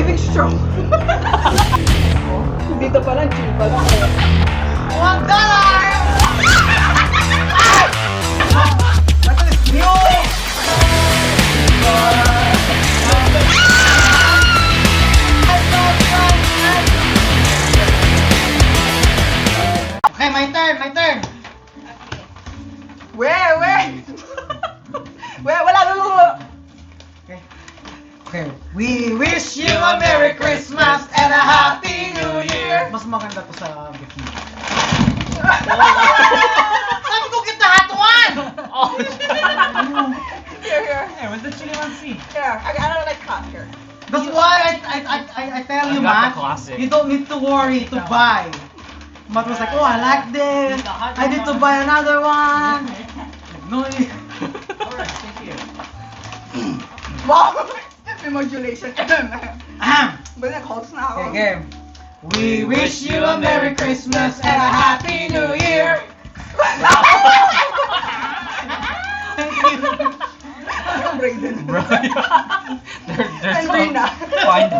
giving straw. Dito pa lang, chill pa lang. $1! That is new! Okay, my turn! Where? Where? Wala. Okay. We wish you a Merry Christmas and a Happy New Year! Mas maganda to sa gift mo. Sabi ko kita hatuan! Here. Hey, what's the chili one seed? Here. I don't like hot here. That's why I tell you, I got Matt, the classic. you don't need to worry to buy. Matt was like, oh, I like this. I need to buy another one. No need. Alright, thank you. Wow! May modulation. Ahem. Ba nag-halts na ako? Okay, game. We wish you a Merry Christmas and a Happy New Year. Thank you. Brayden. Bro, they're And Rina. fine.